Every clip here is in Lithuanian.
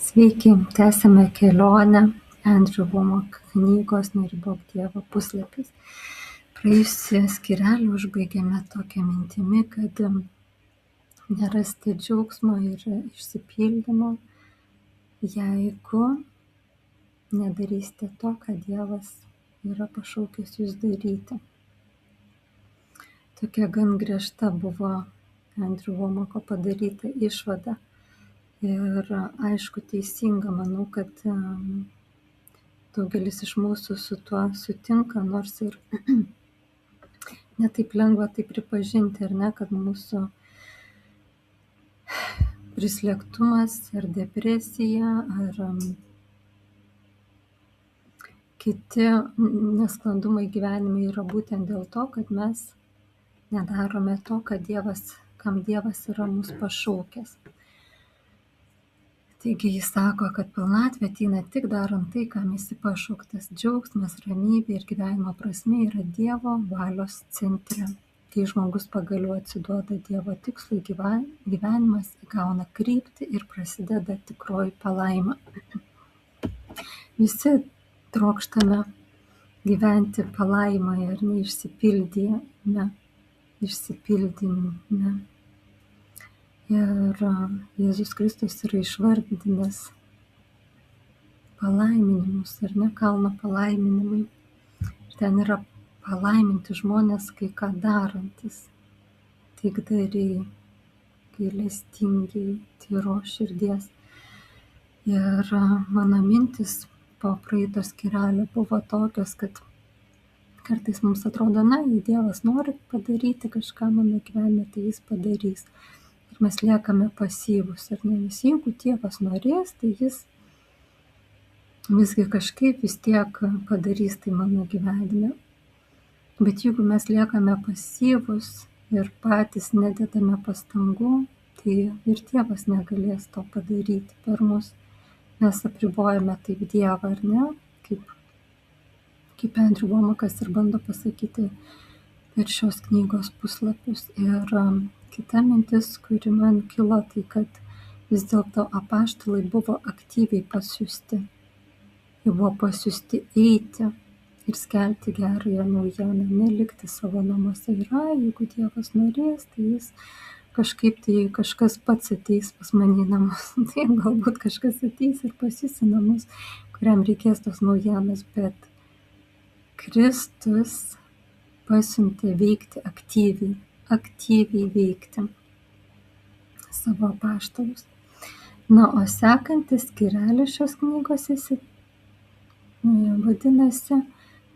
Sveiki, tęsiame kelionę Andrew Wommack knygos Neribok Dievo puslapiais. Praėjusį skyrelį užbaigėme tokią mintimi, kad nerasti džiaugsmo ir išsipildymo, jeigu nedarysite to, ką Dievas yra pašaukęs jūs daryti. Tokia gan griežta buvo Andrew Wommacko padaryta išvada. Ir aišku, teisinga, manau, kad daugelis iš mūsų su tuo sutinka, nors ir netaip lengva tai pripažinti, ar ne, kad mūsų prislėgtumas ar depresija ar kiti nesklandumai gyvenime yra būtent dėl to, kad mes nedarome to, kam Dievas yra mus pašaukęs. Taigi jis sako, kad pilnatvė ateina tik darant tai, kam esi pašauktas. Džiaugsmas, ramybė ir gyvenimo prasmė yra Dievo valios centre. Kai žmogus pagaliau atsiduoda Dievo tikslui, gyvenimas įgauna kryptį ir prasideda tikroji palaima. Visi trokštame gyventi palaimoje ir neišsipildėme. Ir Jėzus Kristus yra išvardinęs palaiminimus, ar ne, kalno palaiminimai. Ir ten yra palaiminti žmonės kai ką darantis, taikdariai, gailestingiai, tyros širdies. Ir mano mintis po praeito skyrelio buvo tokios, kad kartais mums atrodo, jei Dievas nori padaryti kažką mano gyvenime, tai jis padarys. Ir mes liekame pasyvūs, ar ne? Nes jeigu Dievas norės, tai jis visgi kažkaip vis tiek padarys tai mano gyvenime. Bet jeigu mes liekame pasyvūs ir patys nededame pastangų, tai ir Dievas negalės to padaryti per mus. Mes apribojame taip Dievą, ar ne? Kaip Andrew Wommackas ir bando pasakyti per šios knygos puslapius. Ir kita mintis, kuri man kilo, tai kad vis dėlto apaštalai buvo aktyviai pasiųsti. Jie buvo pasiųsti eiti ir skelbti gerąją naujieną, nelikti savo namuose. Ir jeigu Dievas norės, tai jis kažkas pats ateis pas mane į namus. Tai galbūt kažkas ateis ir pas jus į namus, kuriam reikės tos naujienos, bet Kristus pasiuntė veikti aktyviai veikti savo apaštalus. O sekantis skyrelis šios knygos vadinasi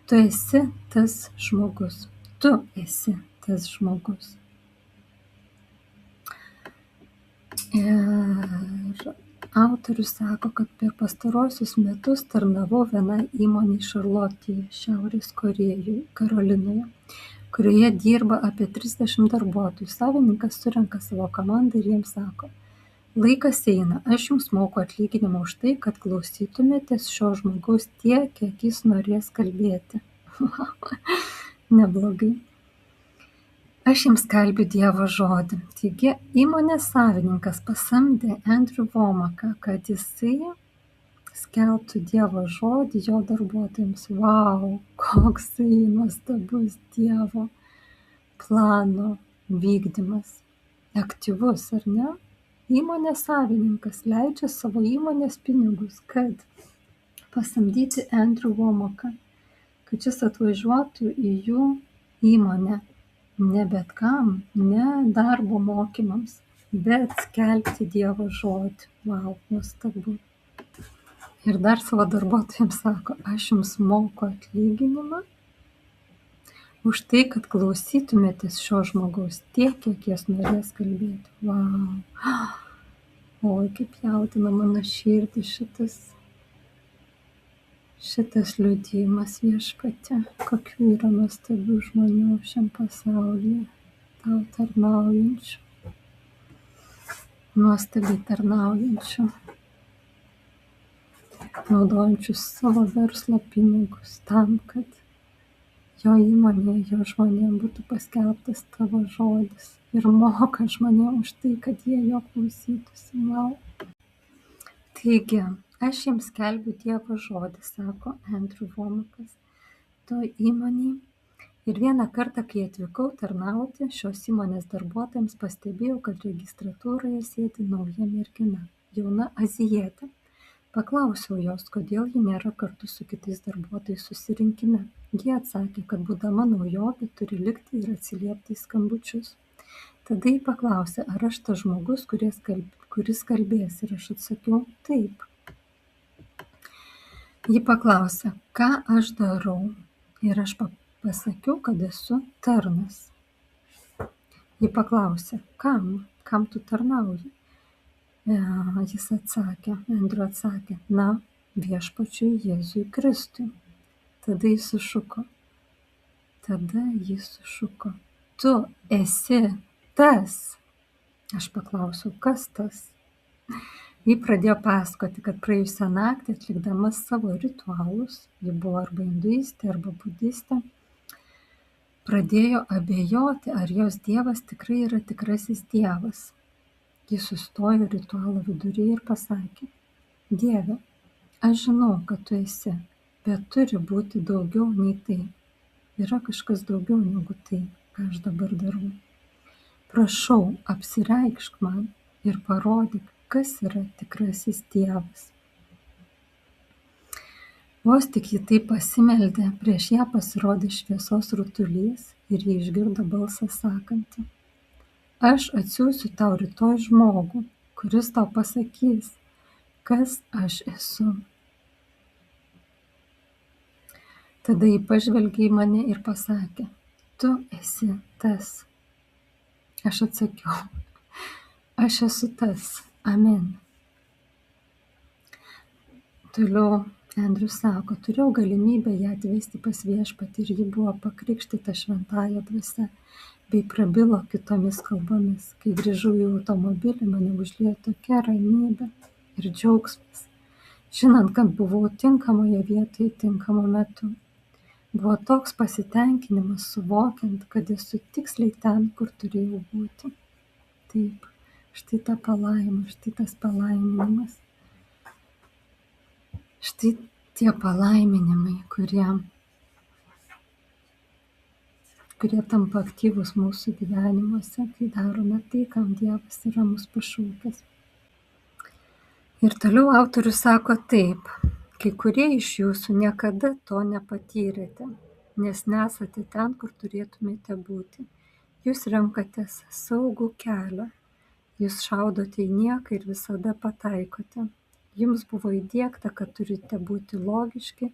Tu esi tas žmogus. Tu esi tas žmogus. Ir autorius sako, kad per pastarosius metus tarnavau vienai įmonei Šarlotėje, Šiaurės Karolinoje, kurioje dirba apie 30 darbuotojų. Savininkas surenka savo komandą ir jiems sako, laikas eina, aš jums moku atlyginimą už tai, kad klausytumėtės šio žmogaus tiek, kiek jis norės kalbėti. Neblogai. Aš jums kalbiu Dievo žodį. Taigi įmonės savininkas pasamdė Andrew Wommacką, kad jisai skelbtų Dievo žodį jo darbuotojams. Vau, koksai nuostabus Dievo plano vykdymas. Aktyvus, ar ne? Įmonės savininkas leidžia savo įmonės pinigus, kad pasamdyti Andrew Wommacką, kad jis atvažiuotų į jų įmonę. Ne bet kam, ne darbo mokymams, bet skelbti Dievo žodį. Vau, nuostabu. Ir dar savo darbuotojams sako, aš jums moku atlyginimą už tai, kad klausytumėtės šio žmogaus tiek, kiek jis norės kalbėti. Vau. Oi, kaip jaudina mano širdį šitas liudijimas, Viešpatie, kokių yra nuostabių žmonių šiam pasaulyje, tau tarnaujančių, nuostabiai tarnaujančių, naudojančių savo verslo pinigus tam, kad jo įmonėje, jo žmonėm būtų paskelbtas tavo žodis ir moka žmonėm už tai, kad jie jo klausytųsi. Wow. Taigi, aš jiems skelbiu Dievo žodį, sako Andrew Womakas, toj įmonėj. Ir vieną kartą, kai atvykau tarnauti, šios įmonės darbuotojams pastebėjau, kad registratūroje sėdi nauja mergina, jauna azijietė. Paklausiau jos, kodėl ji nėra kartu su kitais darbuotojais susirinkime. Ji atsakė, kad būdama naujokė turi likti ir atsiliepti į skambučius. Tada ji paklausė, ar aš tas žmogus, kuris kalbės, ir aš atsakiau, taip. Ji paklausė, ką aš darau, ir aš pasakiau, kad esu tarnas. Ji paklausė, kam tu tarnauji? Jis atsakė, Andrew atsakė, viešpačiui Jėzui Kristui. Tada jis sušuko, tu esi tas. Aš paklausiau, kas tas? Ji pradėjo pasakoti, kad praėjusią naktį atlikdama savo ritualus, ji buvo arba hinduistė, arba budistė, pradėjo abejoti, ar jos dievas tikrai yra tikrasis dievas. Ji sustojo ritualo viduryje ir pasakė, Dieve, aš žinau, kad tu esi, bet turi būti daugiau nei tai. Yra kažkas daugiau negu tai, ką aš dabar darau. Prašau, apsireikšk man ir parodyk, kas yra tikrasis dievas. Vos tik ji taip pasimeldė, prieš ją pasirodė šviesos rutulys ir ji išgirdo balsą sakantį, aš atsiųsiu tau rytoj žmogų, kuris tau pasakys, kas aš esu. Tada ji pažvelgė į mane ir pasakė, tu esi tas. Aš atsakiau, aš esu tas. Amen. Toliau Andrew sako, turėjau galimybę ją atvesti pas viešpatį ir ji buvo pakrikštyta šventąja dvasia bei prabilo kitomis kalbomis. Kai grįžau į automobilį, mane užliejo tokia ramybė ir džiaugsmas, žinant, kad buvau tinkamoje vietoje tinkamu metu. Buvo toks pasitenkinimas suvokiant, kad esu tiksliai ten, kur turėjau būti. Taip, štai ta palaima, štai tas palaiminimas. Štai tie palaiminimai, kurie tampa aktyvūs mūsų gyvenimuose, kai darome tai, kam Dievas yra mus pašaukęs. Ir toliau autorius sako taip, kai kurie iš jūsų niekada to nepatyrėte, nes nesate ten, kur turėtumėte būti. Jūs renkatės saugų kelią, jūs šaudote į nieką ir visada pataikote. Jums buvo įdiegta, kad turite būti logiški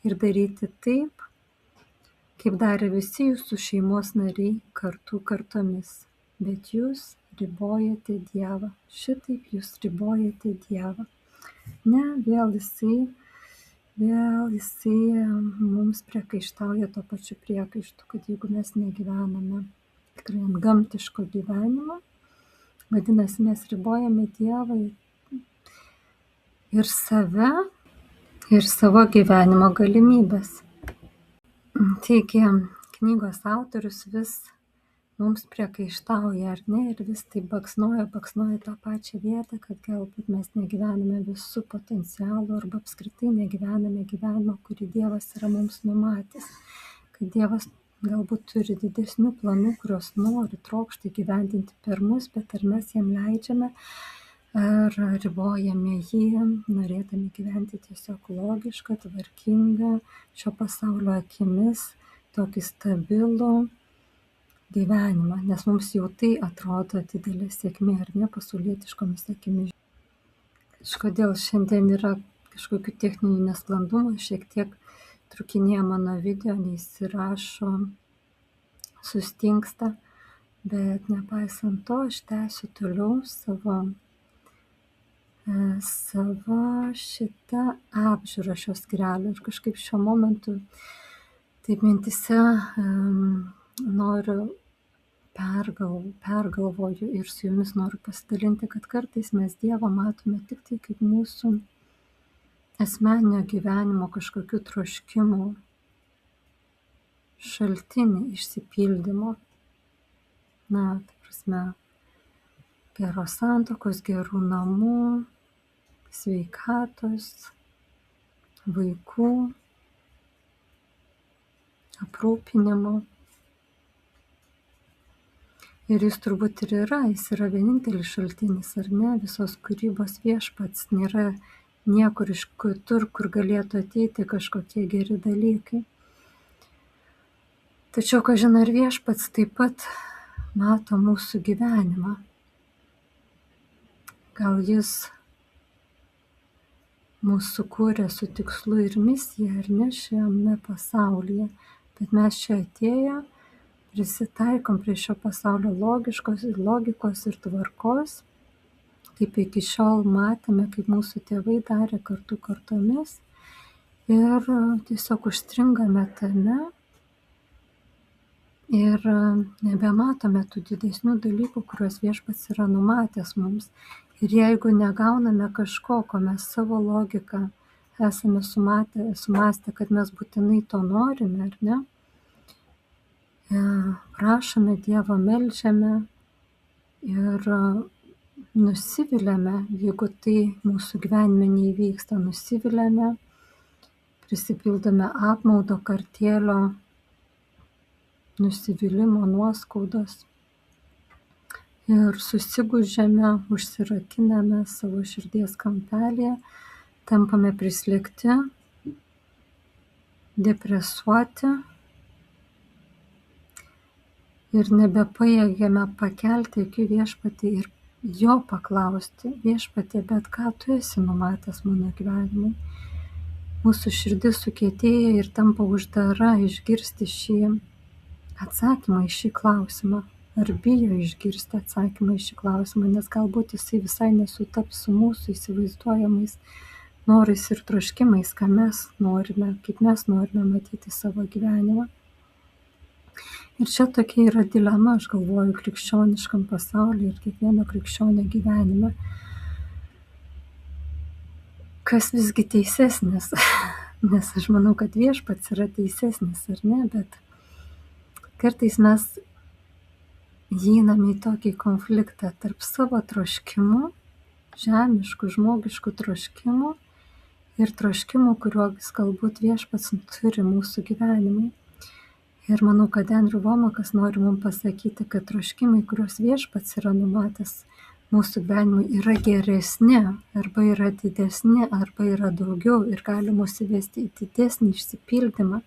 ir daryti taip, kaip darė visi jūsų šeimos nariai kartomis. Bet jūs ribojate Dievą. Šitaip jūs ribojate Dievą. Ne, vėl jisai mums priekaištauja to pačiu priekaištu, kad jeigu mes negyvename tikrai antgamtiško gyvenimo, vadinasi, mes ribojame Dievą ir save, ir savo gyvenimo galimybės. Taigi, knygos autorius vis mums priekaištauja, ar ne, ir vis tai baksnoja tą pačią vietą, kad galbūt mes negyvename visų potencialų arba apskritai negyvename gyvenimo, kurį Dievas yra mums numatęs. Kad Dievas galbūt turi didesnių planų, kuriuos nori trokšti gyvendinti per mus, bet ar mes jam leidžiame, ar ribojame jį, norėdami gyventi tiesiog logišką, tvarkingą, šio pasaulio akimis, tokį stabilų gyvenimą, nes mums jau tai atrodo didelė sėkmė, ar ne, pasaulietiškomis akimis. Kažkodėl šiandien yra kažkokių techninių nesklandumų, šiek tiek trukinėja mano video, neįsirašo, sustingsta, bet nepaisant to, aš tęsiu toliau savo šitą apžiūrą šios skyrelio ir kažkaip šiuo momentu taip mintise noriu pergalvoju ir su jumis noriu pasidalinti, kad kartais mes Dievą matome tik tai kaip mūsų asmeninio gyvenimo kažkokių troškimų šaltinį išsipildymo. Na, ta prasme, geros santuokos, gerų namų, sveikatos, vaikų, aprūpinimo. Ir jis turbūt ir yra, jis yra vienintelis šaltinis, ar ne, visos kūrybos viešpats, nėra niekur iš kitur, kur galėtų ateiti kažkokie geri dalykai. Tačiau, kažin ar viešpats taip pat mato mūsų gyvenimą. Gal jis mūsų kūrė su tikslu ir misija, ar ne, šiame pasaulyje, bet mes čia atėję prisitaikom prie šio pasaulio logikos ir tvarkos, kaip iki šiol matėme, kaip mūsų tėvai darė kartomis, ir tiesiog užstringame tame ir nebematome tų didesnių dalykų, kuriuos viešpats yra numatęs mums. Ir jeigu negauname kažko, ko mes savo logiką esame sumastę, kad mes būtinai to norime, ar ne, prašome Dievo, meldžiame ir nusiviliame, jeigu tai mūsų gyvenime neįvyksta, nusiviliame, prisipildome apmaudo, kartėlio, nusivylimų, nuoskaudos ir susigūžiame, užsirakiname savo širdies kampelėje, tampame prislėgti, depresuoti ir nebepajėgiame pakelti akių viešpatį ir jo paklausti: viešpatie, bet ką tu esi numatęs mano gyvenimui? Mūsų širdis sukietėja ir tampa uždara išgirsti šį atsakymą į šį klausimą, ar bijo išgirsti atsakymą į šį klausimą, nes galbūt jisai visai nesutaps su mūsų įsivaizduojamais norais ir troškimais, ką mes norime, kaip mes norime matyti savo gyvenimą. Ir čia tokia yra dilema, aš galvoju, krikščioniškam pasaulyje ir kiekvieno krikščionio gyvenime. Kas visgi teisesnis? Nes aš manau, kad viešpats yra teisesnis, ar ne, bet kartais mes įeiname į tokį konfliktą tarp savo troškimų, žemiškų, žmogiškų troškimų ir troškimų, kuriuos galbūt viešpats turi mūsų gyvenimui. Ir manau, kad Andrew Womakas nori mums pasakyti, kad troškimai, kuriuos viešpats yra numatęs mūsų gyvenimui, yra geresni, arba yra didesni, arba yra daugiau ir gali mus įvesti į didesnį išsipildymą,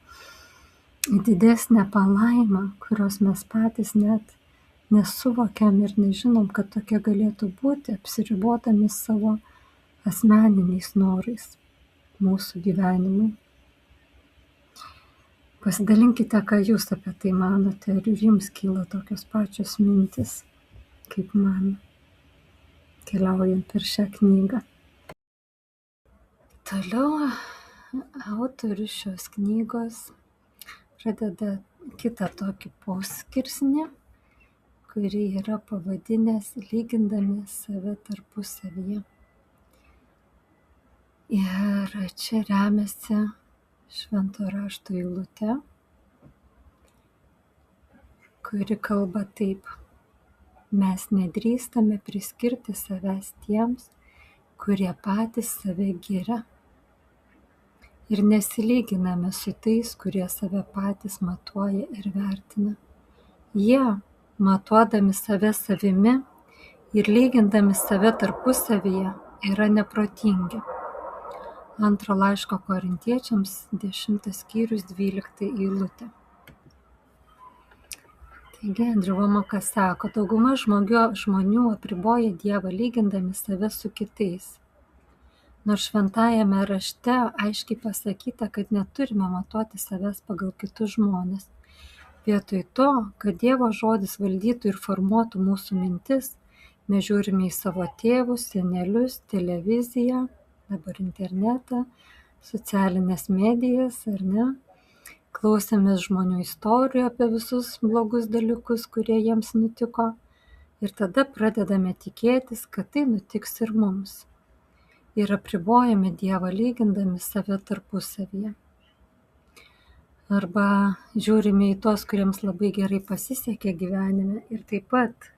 į didesnę palaimą, kurios mes patys net nesuvokiam ir nežinom, kad tokia galėtų būti, apsiribodami savo asmeniniais norais mūsų gyvenimui. Pasidalinkite, ką jūs apie tai manote, ar jums kyla tokios pačios mintis, kaip man, keliaujant per šią knygą. Toliau autorius šios knygos pradeda kitą tokį poskirsnį, kurį yra pavadinęs lygindami save tarpusavyje. Ir čia remiasi Švento rašto eilute, kuri kalba taip: mes nedrįstame priskirti savęs tiems, kurie patys save giria, ir nesilyginame su tais, kurie save patys matuoja ir vertina. Jie, matuodami save savimi ir lygindami save tarpusavyje, yra neprotingi. Antro laiško Korintiečiams 10 skyrius 12 eilutė. Taigi Andrew Womakas sako, dauguma žmonių apriboja Dievą lygindami save su kitais. Nors šventajame rašte aiškiai pasakyta, kad neturime matuoti savęs pagal kitus žmones. Vietoj to, kad Dievo žodis valdytų ir formuotų mūsų mintis, mes žiūrime į savo tėvus, senelius, televiziją, dabar internetą, socialinės medijas, ar ne? Klausėmės žmonių istorijų apie visus blogus dalykus, kurie jiems nutiko, ir tada pradedame tikėtis, kad tai nutiks ir mums. Ir apribojame Dievą lygindami save tarpusavyje. Arba žiūrime į tos, kuriems labai gerai pasisekė gyvenime ir taip pat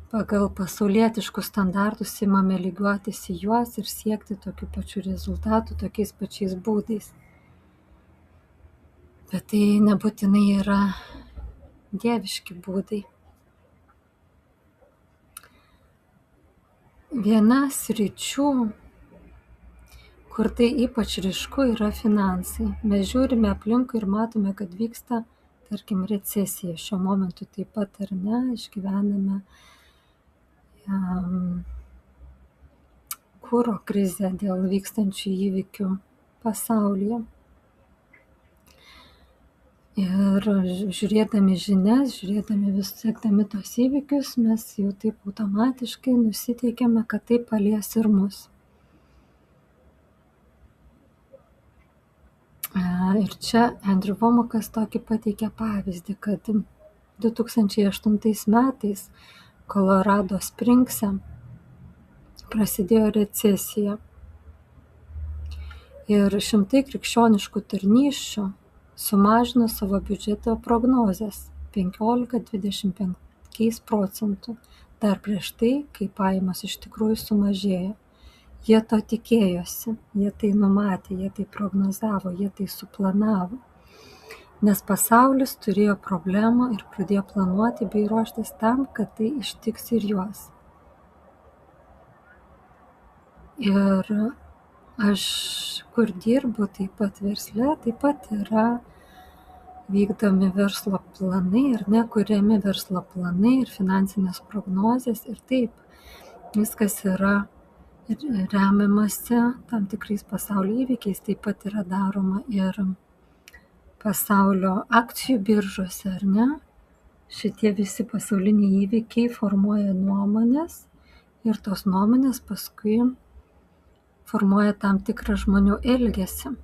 pagal pasaulietiškus standartus imame lygiuotis į juos ir siekti tokių pačių rezultatų tokiais pačiais būdais. Bet tai nebūtinai yra dieviški būdai. Viena sričių, kur tai ypač ryšku, yra finansai. Mes žiūrime aplinkui ir matome, kad vyksta, tarkim, recesija. Šiuo momentu taip pat ar ne, išgyvename kuro krizę dėl vykstančių įvykių pasaulyje. Ir žiūrėdami žinias, sekdami tos įvykius, mes jau taip automatiškai nusiteikiame, kad tai palies ir mus. Ir čia Andrew Womakas tokį pateikė pavyzdį, kad 2008 metais Colorado Springse prasidėjo recesija. Ir šimtai krikščioniškų tarnysčių sumažino savo biudžeto prognozes 15–25%, dar prieš tai, kai pajamos iš tikrųjų sumažėjo. Jie to tikėjosi, jie tai numatė, jie tai prognozavo, jie tai suplanavo. Nes pasaulis turėjo problemą ir pradėjo planuoti bei ruoštis tam, kad tai ištiks ir juos. Ir aš, kur dirbu, taip pat versle, taip pat yra vykdomi verslo planai, ar ne, kuriami verslo planai ir finansinės prognozės. Ir taip, viskas yra remiamasi tam tikrais pasaulio įvykiais, taip pat yra daroma ir pasaulio akcijų biržose, ar ne? Šitie visi pasauliniai įvykiai formuoja nuomonės ir tos nuomonės paskui formuoja tam tikrą žmonių elgesį.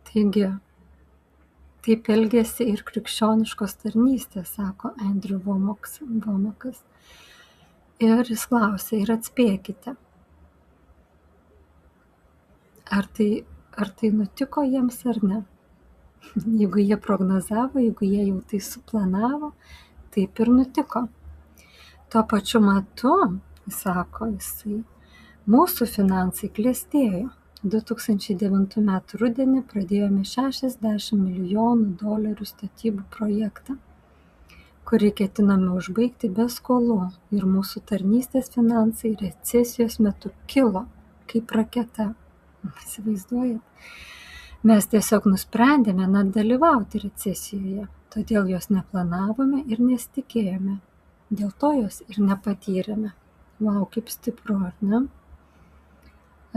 Taigi, taip elgėsi ir krikščioniškos tarnystės, sako Andrew Womakas. Ir jis klausė, ir atspėkite, ar tai nutiko jiems ar ne. Jeigu jie prognozavo, jeigu jie jau tai suplanavo, taip ir nutiko. Tuo pačiu metu, sako jisai, mūsų finansai klestėjo. 2009 m. rudenį pradėjome $60 milijonų statybų projektą, kurį ketiname užbaigti be skolų, ir mūsų tarnystės finansai recesijos metu kilo kaip raketa. Įsivaizduojat? Mes tiesiog nusprendėme dalyvauti recesijoje, todėl jos neplanavome ir nesitikėjome. Dėl to jos ir nepatyrėme. Vau, kaip stipru, ar ne?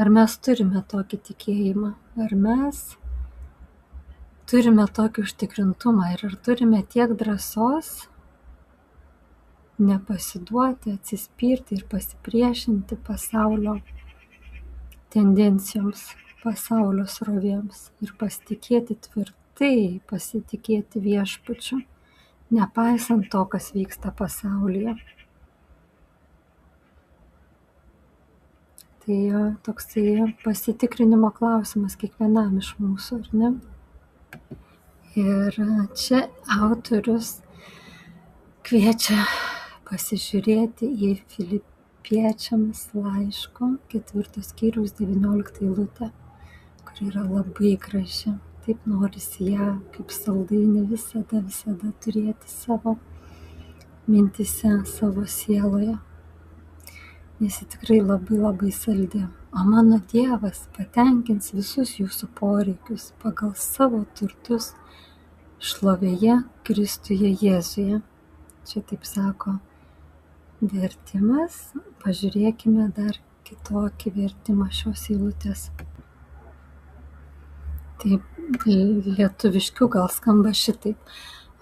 Ar mes turime tokį tikėjimą? Ar mes turime tokį užtikrintumą? Ir ar turime tiek drąsos nepasiduoti, atsispirti ir pasipriešinti pasaulio tendencijoms, pasaulio srovėms ir pasitikėti tvirtai, pasitikėti viešpačiu, nepaisant to, kas vyksta pasaulyje. Tai toksai pasitikrinimo klausimas kiekvienam iš mūsų, ar ne? Ir čia autorius kviečia pasižiūrėti į Filipiečiams laiško 4 skyriaus 19 eilutę, kuri yra labai graži. Taip norisi ją kaip saldainį visada turėti savo mintyse, savo sieloje. Nes ji tikrai labai saldi. O mano Dievas patenkins visus jūsų poreikius pagal savo turtus šlovėje Kristuje Jėzuje. Čia taip sako vertimas. Pažiūrėkime dar kitokį vertimą šios eilutės. Taip lietuviškiau gal skamba šitaip.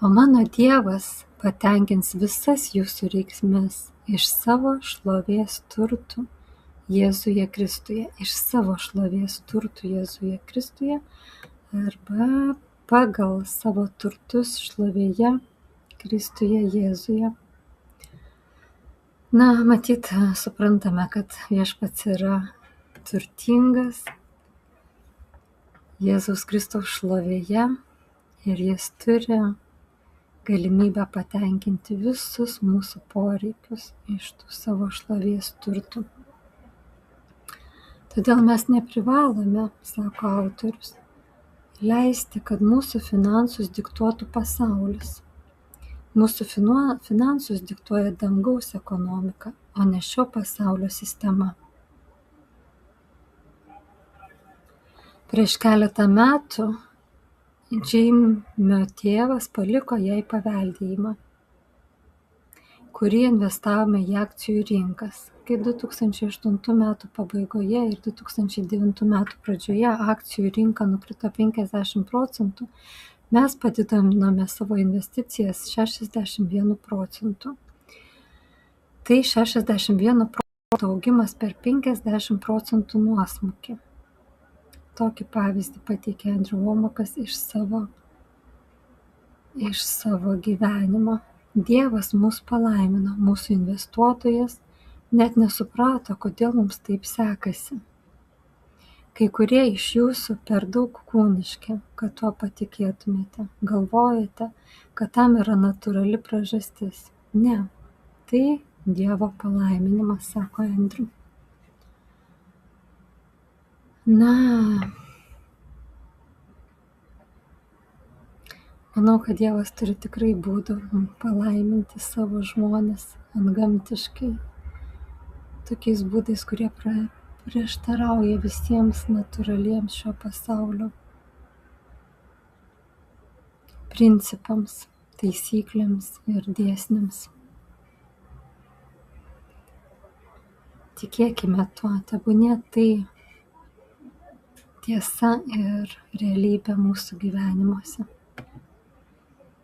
O mano Dievas patenkins visas jūsų reikmes iš savo šlovės turtų Jėzuje Kristuje. Iš savo šlovės turtų Jėzuje Kristuje arba pagal savo turtus šlovėje Kristuje Jėzuje. Na, matyt, suprantame, kad viešpats yra turtingas Jėzaus Kristaus šlovėje ir jis turi galimybę patenkinti visus mūsų poreikius iš tų savo šlovės turtų. Todėl mes neprivalome, sako autorius, leisti, kad mūsų finansus diktuotų pasaulis. Mūsų finansus diktuoja dangaus ekonomika, o ne šio pasaulio sistema. Prieš keletą metų Džeimio tėvas paliko jai paveldėjimą, kurį investavome į akcijų rinkas. Kai 2008 metų pabaigoje ir 2009 metų pradžioje akcijų rinka nukrito 50%, mes padidinome savo investicijas 61%. Tai 61% augimas per 50% nuosmukį. Tokį pavyzdį pateikė Andrew Womakas iš savo gyvenimo. Dievas mus palaimino, mūsų investuotojas net nesuprato, kodėl mums taip sekasi. Kai kurie iš jūsų per daug kūniški, kad tuo patikėtumėte. Galvojate, kad tam yra natūrali priežastis. Ne, tai Dievo palaiminimas, sako Andrew. Manau, kad Dievas turi tikrai būdų palaiminti savo žmones antgamtiškai, tokiais būdais, kurie prieštarauja visiems natūraliems šio pasaulio principams, taisyklėms ir dėsniams. Tikėkime tuo, tebūnie tai tiesa ir realybė mūsų gyvenimuose.